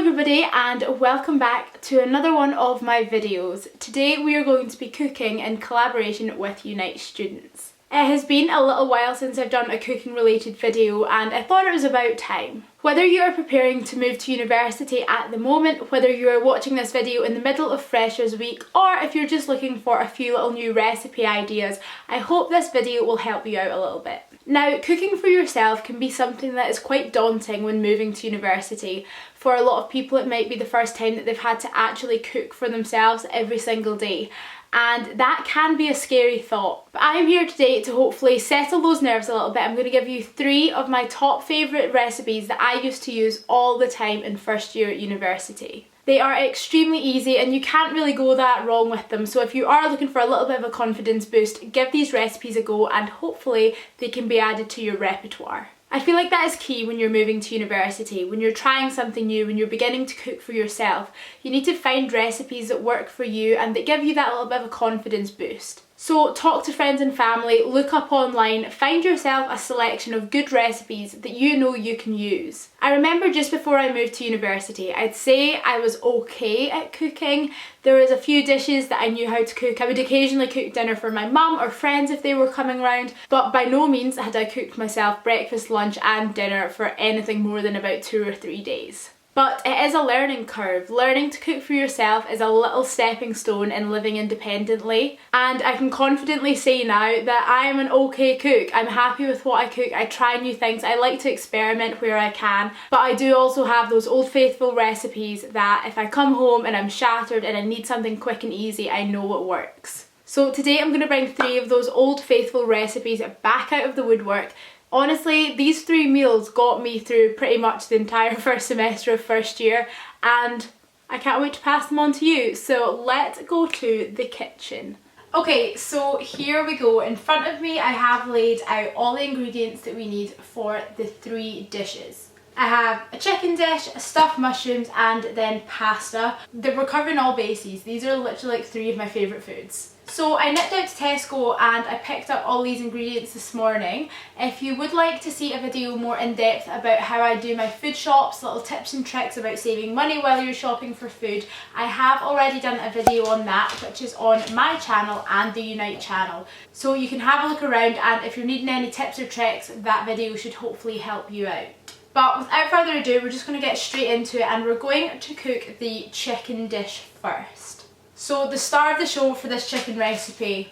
everybody and welcome back to another one of my videos. Today we are going to be cooking in collaboration with Unite students. It has been a little while since I've done a cooking related video and I thought it was about time. Whether you are preparing to move to university at the moment, whether you are watching this video in the middle of Freshers Week, or if you're just looking for a few little new recipe ideas, I hope this video will help you out a little bit. Now, cooking for yourself can be something that is quite daunting when moving to university. For a lot of people it might be the first time that they've had to actually cook for themselves every single day. And that can be a scary thought. But I am here today to hopefully settle those nerves a little bit. I'm going to give you 3 of my top favourite recipes that I used to use all the time in first year at university. They are extremely easy and you can't really go that wrong with them, so if you are looking for a little bit of a confidence boost, give these recipes a go and hopefully they can be added to your repertoire. I feel like that is key when you're moving to university. When you're trying something new, when you're beginning to cook for yourself, you need to find recipes that work for you and that give you that little bit of a confidence boost. So talk to friends and family, look up online, find yourself a selection of good recipes that you know you can use. I remember just before I moved to university, I'd say I was okay at cooking. There was a few dishes that I knew how to cook. I would occasionally cook dinner for my mum or friends if they were coming round, but by no means had I cooked myself breakfast, lunch and dinner for anything more than about 2 or 3 days. But it is a learning curve. Learning to cook for yourself is a little stepping stone in living independently, and I can confidently say now that I am an okay cook. I'm happy with what I cook, I try new things, I like to experiment where I can, but I do also have those old faithful recipes that if I come home and I'm shattered and I need something quick and easy, I know it works. So today I'm going to bring 3 of those old faithful recipes back out of the woodwork. Honestly, these 3 meals got me through pretty much the entire first semester of first year and I can't wait to pass them on to you. So let's go to the kitchen. Okay, so here we go. In front of me I have laid out all the ingredients that we need for the 3 dishes. I have a chicken dish, stuffed mushrooms and then pasta. We're covering all bases. These are literally like 3 of my favourite foods. So I nipped out to Tesco and I picked up all these ingredients this morning. If you would like to see a video more in depth about how I do my food shops, little tips and tricks about saving money while you're shopping for food, I have already done a video on that, which is on my channel and the Unite channel. So you can have a look around, and if you're needing any tips or tricks, that video should hopefully help you out. But without further ado, we're just going to get straight into it and we're going to cook the chicken dish first. So the star of the show for this chicken recipe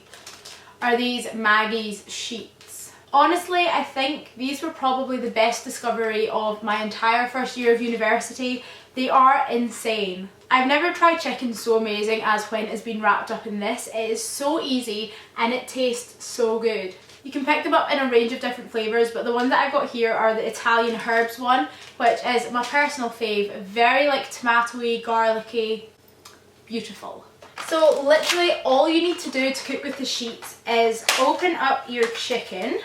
are these Maggie's sheets. Honestly, I think these were probably the best discovery of my entire first year of university. They are insane. I've never tried chicken so amazing as when it's been wrapped up in this. It is so easy and it tastes so good. You can pick them up in a range of different flavours, but the one that I've got here are the Italian herbs one, which is my personal fave. Very like tomatoey, garlicky, beautiful. So literally all you need to do to cook with the sheets is open up your chicken.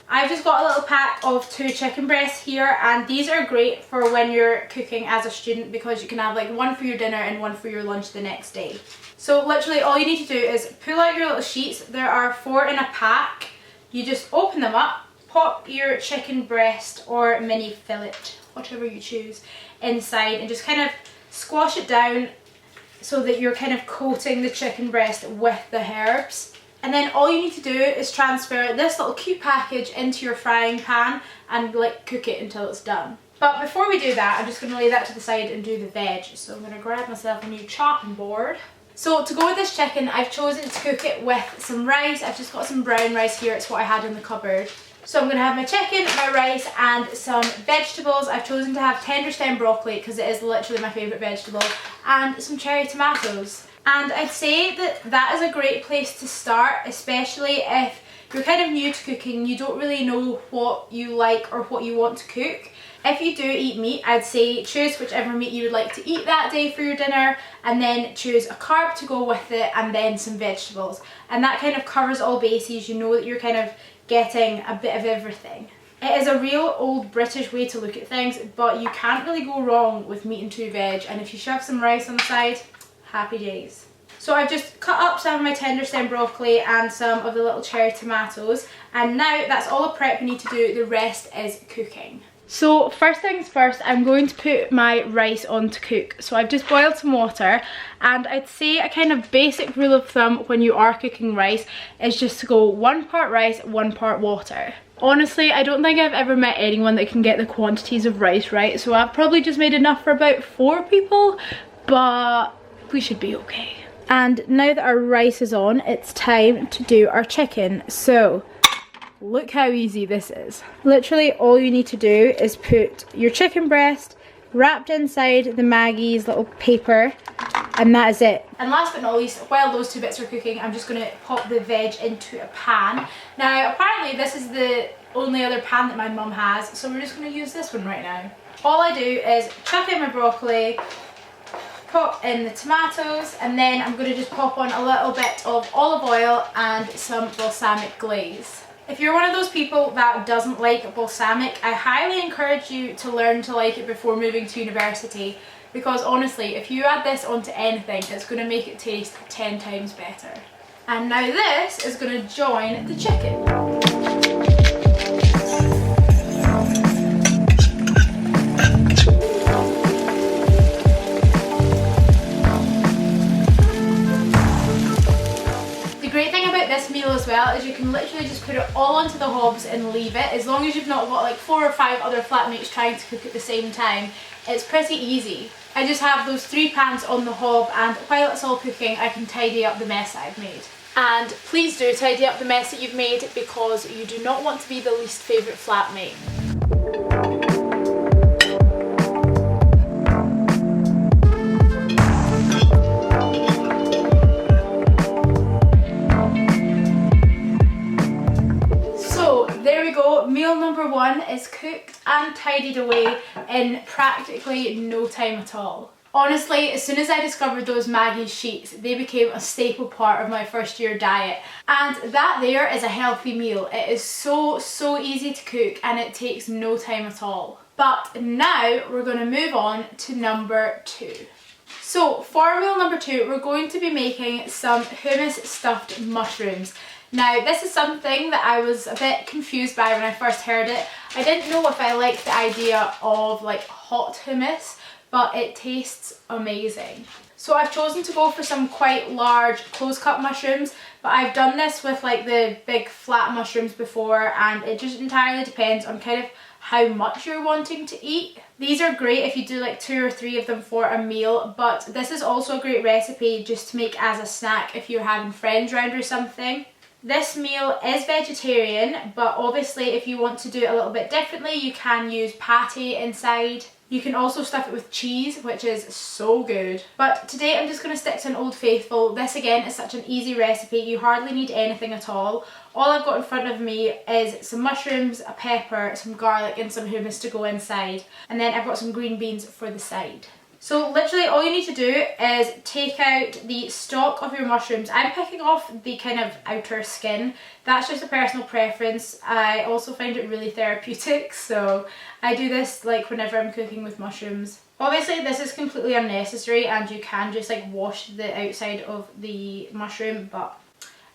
I've just got a little pack of 2 chicken breasts here, and these are great for when you're cooking as a student because you can have like one for your dinner and one for your lunch the next day. So literally all you need to do is pull out your little sheets. There are 4 in a pack. You just open them up, pop your chicken breast or mini fillet, whatever you choose, inside and just kind of squash it down so that you're kind of coating the chicken breast with the herbs. And then all you need to do is transfer this little cute package into your frying pan and like cook it until it's done. But before we do that, I'm just going to lay that to the side and do the veg. So I'm going to grab myself a new chopping board. So to go with this chicken, I've chosen to cook it with some rice. I've just got some brown rice here, it's what I had in the cupboard. So I'm going to have my chicken, my rice and some vegetables. I've chosen to have tender stem broccoli because it is literally my favourite vegetable, and some cherry tomatoes. And I'd say that that is a great place to start, especially if you're kind of new to cooking, you don't really know what you like or what you want to cook. If you do eat meat, I'd say choose whichever meat you would like to eat that day for your dinner, and then choose a carb to go with it and then some vegetables. And that kind of covers all bases. You know that you're kind of getting a bit of everything. It is a real old British way to look at things, but you can't really go wrong with meat and 2 veg, and if you shove some rice on the side, happy days. So I've just cut up some of my tender stem broccoli and some of the little cherry tomatoes, and now that's all the prep we need to do. The rest is cooking. So first things first, I'm going to put my rice on to cook. So I've just boiled some water, and I'd say a kind of basic rule of thumb when you are cooking rice is just to go 1 part rice, 1 part water. Honestly, I don't think I've ever met anyone that can get the quantities of rice right, so I've probably just made enough for about 4 people, but we should be okay. And now that our rice is on, it's time to do our chicken. So look how easy this is. Literally all you need to do is put your chicken breast wrapped inside the Maggie's little paper, and that is it. And last but not least, while those 2 bits are cooking, I'm just going to pop the veg into a pan. Now apparently this is the only other pan that my mum has, so we're just going to use this one right now. All I do is chuck in my broccoli, pop in the tomatoes, and then I'm going to just pop on a little bit of olive oil and some balsamic glaze. If you're one of those people that doesn't like balsamic, I highly encourage you to learn to like it before moving to university, because honestly, if you add this onto anything, it's going to make it taste 10 times better. And now this is going to join the chicken. This meal as well is you can literally just put it all onto the hobs and leave it. As long as you've not got like 4 or 5 other flatmates trying to cook at the same time, it's pretty easy. I just have those 3 pans on the hob, and while it's all cooking I can tidy up the mess that I've made. And please do tidy up the mess that you've made, because you do not want to be the least favourite flatmate. Meal number 1 is cooked and tidied away in practically no time at all. Honestly, as soon as I discovered those Maggie's sheets, they became a staple part of my first year diet. And that there is a healthy meal. It is so easy to cook and it takes no time at all. But now we're going to move on to number 2. So for meal number 2, we're going to be making some hummus stuffed mushrooms. Now this is something that I was a bit confused by when I first heard it. I didn't know if I liked the idea of like hot hummus, but it tastes amazing. So I've chosen to go for some quite large close cut mushrooms, but I've done this with like the big flat mushrooms before, and it just entirely depends on kind of how much you're wanting to eat. These are great if you do like 2 or 3 of them for a meal, but this is also a great recipe just to make as a snack if you're having friends round or something. This meal is vegetarian, but obviously if you want to do it a little bit differently, you can use patty inside. You can also stuff it with cheese, which is so good. But today I'm just going to stick to an Old Faithful. This again is such an easy recipe, you hardly need anything at all. All I've got in front of me is some mushrooms, a pepper, some garlic and some hummus to go inside. And then I've got some green beans for the side. So literally all you need to do is take out the stalk of your mushrooms. I'm picking off the kind of outer skin. That's just a personal preference. I also find it really therapeutic, so I do this like whenever I'm cooking with mushrooms. Obviously this is completely unnecessary and you can just like wash the outside of the mushroom, but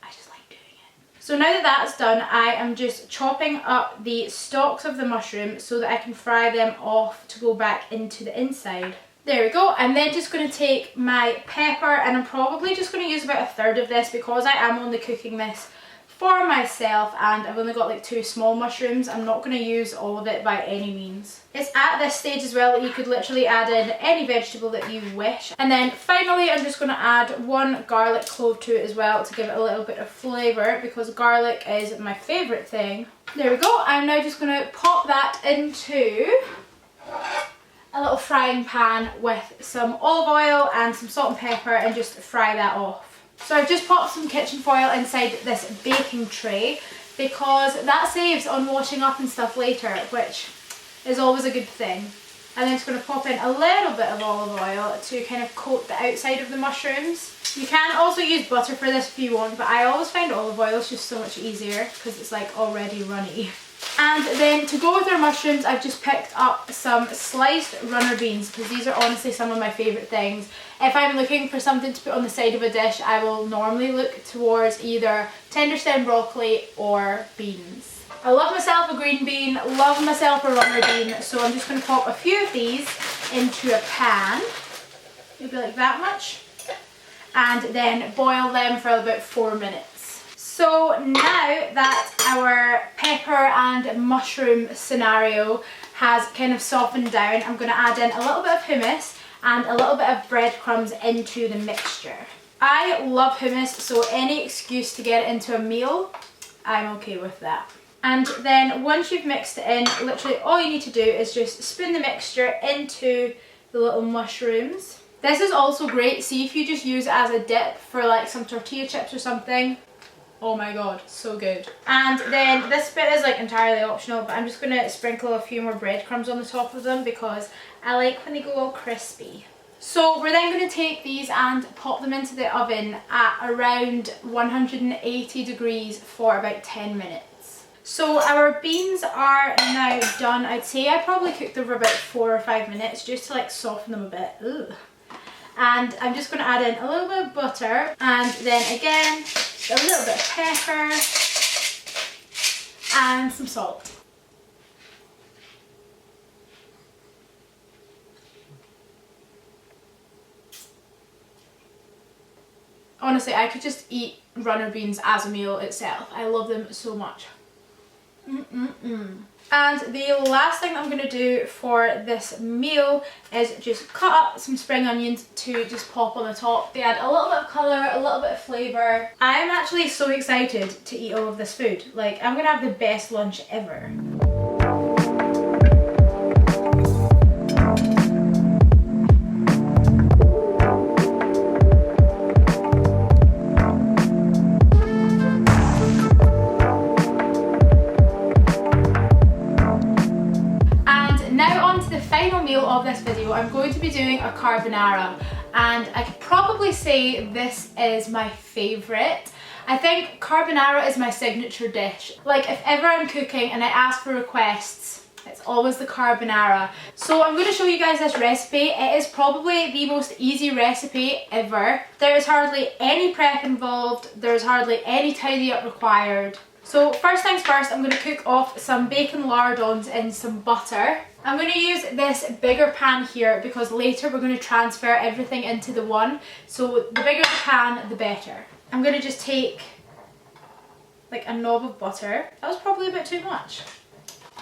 I just like doing it. So now that that's done, I am just chopping up the stalks of the mushroom so that I can fry them off to go back into the inside. There we go. I'm then just going to take my pepper, and I'm probably just going to use about 1/3 of this because I am only cooking this for myself and I've only got like 2 small mushrooms. I'm not going to use all of it by any means. It's at this stage as well that you could literally add in any vegetable that you wish. And then finally I'm just going to add 1 garlic clove to it as well to give it a little bit of flavour, because garlic is my favourite thing. There we go. I'm now just going to pop that into a little frying pan with some olive oil and some salt and pepper and just fry that off. So I've just popped some kitchen foil inside this baking tray because that saves on washing up and stuff later, which is always a good thing. And then just going to pop in a little bit of olive oil to kind of coat the outside of the mushrooms. You can also use butter for this if you want, but I always find olive oil is just so much easier because it's like already runny. And then to go with our mushrooms, I've just picked up some sliced runner beans because these are honestly some of my favourite things. If I'm looking for something to put on the side of a dish, I will normally look towards either tender stem broccoli or beans. I love myself a green bean, love myself a runner bean, so I'm just going to pop a few of these into a pan, maybe like that much, and then boil them for about 4 minutes. So now that our pepper and mushroom scenario has kind of softened down, I'm going to add in a little bit of hummus and a little bit of breadcrumbs into the mixture. I love hummus, so any excuse to get it into a meal, I'm okay with that. And then once you've mixed it in, literally all you need to do is just spoon the mixture into the little mushrooms. This is also great, see if you just use it as a dip for like some tortilla chips or something. Oh my god, so good. And then this bit is like entirely optional, but I'm just going to sprinkle a few more breadcrumbs on the top of them because I like when they go all crispy. So we're then going to take these and pop them into the oven at around 180 degrees for about 10 minutes. So our beans are now done. I'd say I probably cooked them for about 4 or 5 minutes just to like soften them a bit. Ugh. And I'm just going to add in a little bit of butter and then again a little bit of pepper and some salt. Honestly, I could just eat runner beans as a meal itself. I love them so much. And the last thing I'm going to do for this meal is just cut up some spring onions to just pop on the top. They add a little bit of colour, a little bit of flavour. I'm actually so excited to eat all of this food. Like, I'm going to have the best lunch ever. Of this video, I'm going to be doing a carbonara, and I could probably say this is my favourite. I think carbonara is my signature dish. Like, if ever I'm cooking and I ask for requests, it's always the carbonara. So I'm going to show you guys this recipe. It is probably the most easy recipe ever. There is hardly any prep involved, there is hardly any tidy up required. So first things first, I'm going to cook off some bacon lardons in some butter. I'm going to use this bigger pan here because later we're going to transfer everything into the one. So the bigger the pan, the better. I'm going to just take like a knob of butter. That was probably a bit too much.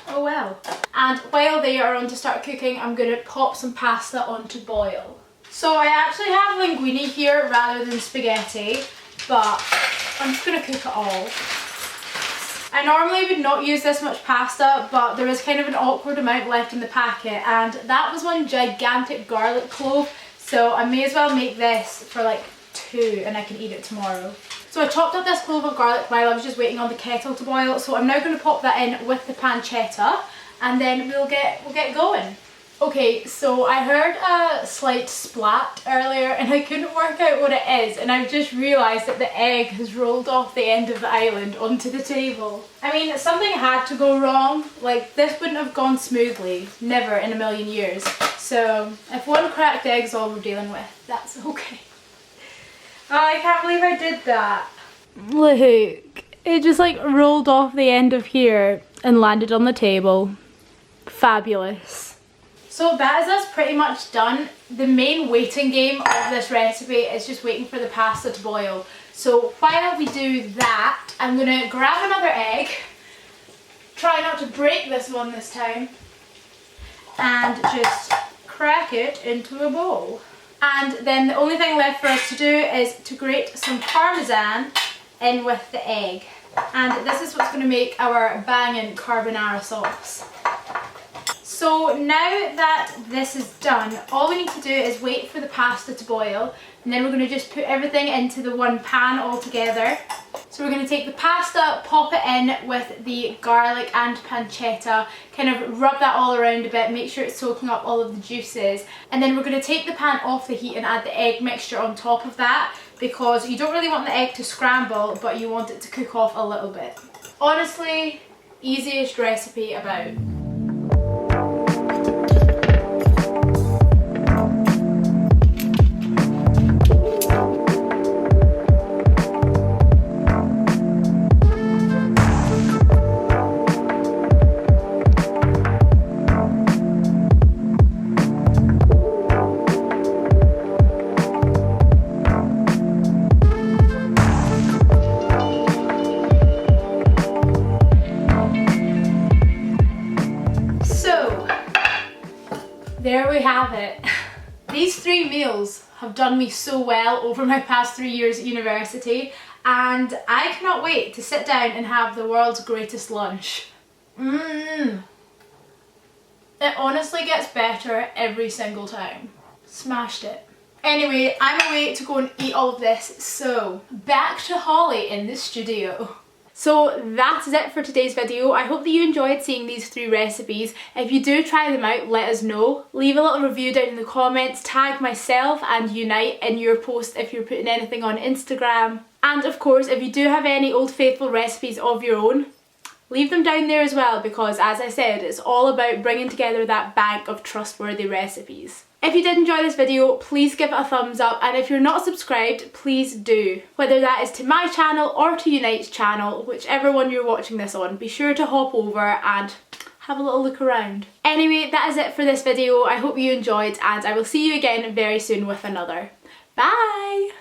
Oh well. And while they are on to start cooking, I'm going to pop some pasta on to boil. So I actually have linguine here rather than spaghetti, but I'm just going to cook it all. I normally would not use this much pasta, but there is kind of an awkward amount left in the packet, and that was one gigantic garlic clove, so I may as well make this for like 2 and I can eat it tomorrow. So I chopped up this clove of garlic while I was just waiting on the kettle to boil, so I'm now going to pop that in with the pancetta and then we'll get going. Okay, so I heard a slight splat earlier and I couldn't work out what it is, and I've just realised that the egg has rolled off the end of the island onto the table. I mean, something had to go wrong. Like, this wouldn't have gone smoothly, never in a million years. So if one cracked egg is all we're dealing with, that's okay. Oh, I can't believe I did that. Look, it just like rolled off the end of here and landed on the table. Fabulous. So that is us pretty much done. The main waiting game of this recipe is just waiting for the pasta to boil. So while we do that, I'm going to grab another egg, try not to break this one this time, and just crack it into a bowl. And then the only thing left for us to do is to grate some parmesan in with the egg. And this is what's going to make our banging carbonara sauce. So now that this is done, all we need to do is wait for the pasta to boil, and then we're going to just put everything into the one pan all together. So we're going to take the pasta, pop it in with the garlic and pancetta, kind of rub that all around a bit, make sure it's soaking up all of the juices, and then we're going to take the pan off the heat and add the egg mixture on top of that, because you don't really want the egg to scramble, but you want it to cook off a little bit. Honestly, easiest recipe about. we have it. These 3 meals have done me so well over my past 3 years at university, and I cannot wait to sit down and have the world's greatest lunch. It honestly gets better every single time. Smashed it. Anyway, I'm away to go and eat all of this, so back to Holly in the studio. So that's it for today's video. I hope that you enjoyed seeing these 3 recipes. If you do try them out, let us know. Leave a little review down in the comments, tag myself and Unite in your post if you're putting anything on Instagram. And of course, if you do have any Old Faithful recipes of your own, leave them down there as well, because as I said, it's all about bringing together that bank of trustworthy recipes. If you did enjoy this video, please give it a thumbs up, and if you're not subscribed, please do. Whether that is to my channel or to Unite's channel, whichever one you're watching this on, be sure to hop over and have a little look around. Anyway, that is it for this video. I hope you enjoyed, and I will see you again very soon with another. Bye!